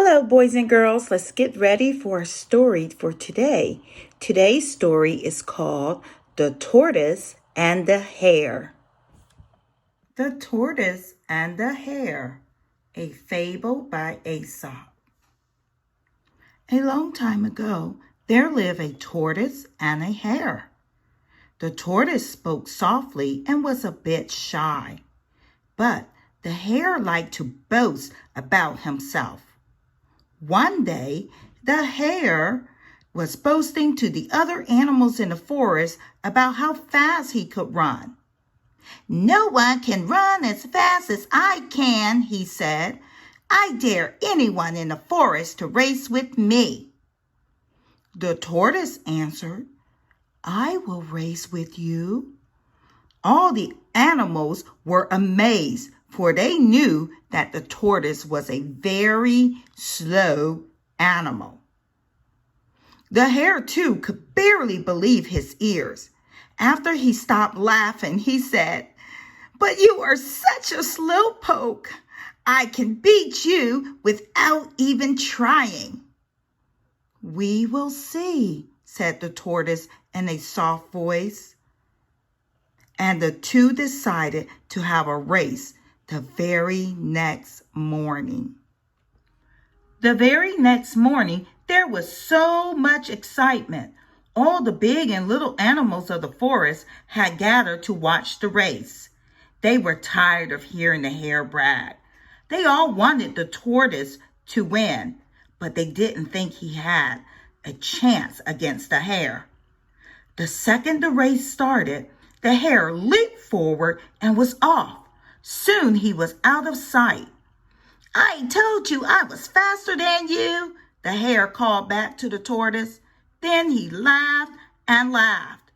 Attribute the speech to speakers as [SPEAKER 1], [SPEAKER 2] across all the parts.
[SPEAKER 1] Hello, boys and girls. Let's get ready for a story for today. Today's story is called The Tortoise and the Hare. The Tortoise and the Hare, a fable by Aesop. A long time ago, there lived a tortoise and a hare. The tortoise spoke softly and was a bit shy, but the hare liked to boast about himself. One day, the hare was boasting to the other animals in the forest about how fast he could run. "No one can run as fast as I can," he said. "I dare anyone in the forest to race with me." The tortoise answered, "I will race with you." All the animals were amazed, for they knew that the tortoise was a very slow animal. The hare, too, could barely believe his ears. After he stopped laughing, he said, "But you are such a slowpoke. I can beat you without even trying." "We will see," said the tortoise in a soft voice. And the two decided to have a race the very next morning. The very next morning, there was so much excitement. All the big and little animals of the forest had gathered to watch the race. They were tired of hearing the hare brag. They all wanted the tortoise to win, but they didn't think he had a chance against the hare. The second the race started, the hare leaped forward and was off. Soon he was out of sight. "I told you I was faster than you," the hare called back to the tortoise. Then he laughed and laughed.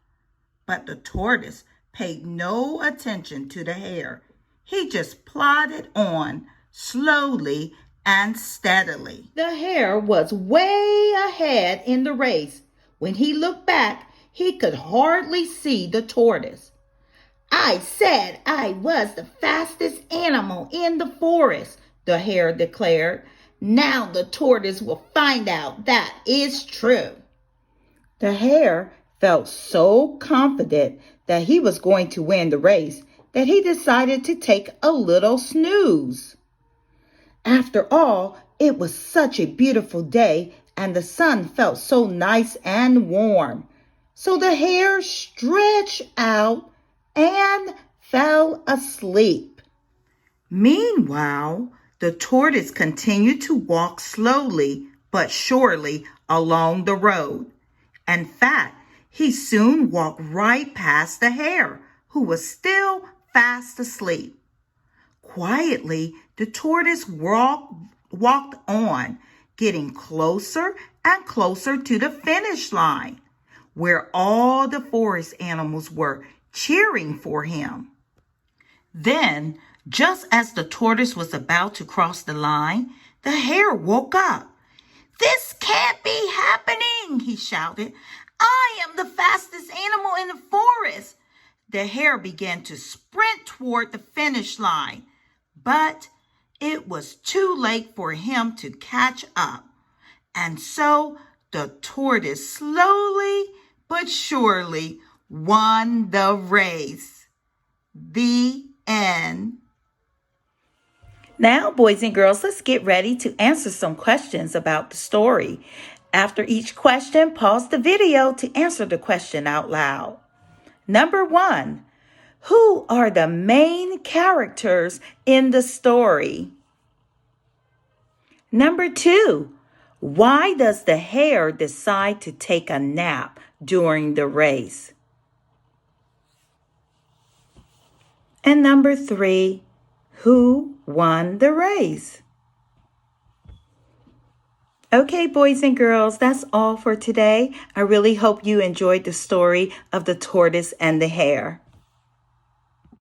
[SPEAKER 1] But the tortoise paid no attention to the hare. He just plodded on, slowly and steadily. The hare was way ahead in the race. When he looked back, he could hardly see the tortoise. "I said I was the fastest animal in the forest," the hare declared. "Now the tortoise will find out that is true." The hare felt so confident that he was going to win the race that he decided to take a little snooze. After all, it was such a beautiful day and the sun felt so nice and warm. So the hare stretched out and fell asleep. Meanwhile, the tortoise continued to walk slowly but surely along the road. In fact, he soon walked right past the hare, who was still fast asleep. Quietly, the tortoise walked on, getting closer and closer to the finish line, where all the forest animals were cheering for him. Then, just as the tortoise was about to cross the line, the hare woke up. "This can't be happening," he shouted. "I am the fastest animal in the forest." The hare began to sprint toward the finish line, but it was too late for him to catch up. And so the tortoise slowly but surely won the race. The end. Now, boys and girls, let's get ready to answer some questions about the story. After each question, pause the video to answer the question out loud. Number 1, who are the main characters in the story? Number 2, why does the hare decide to take a nap during the race? And number 3, who won the race? Okay, boys and girls, that's all for today. I really hope you enjoyed the story of the tortoise and the hare.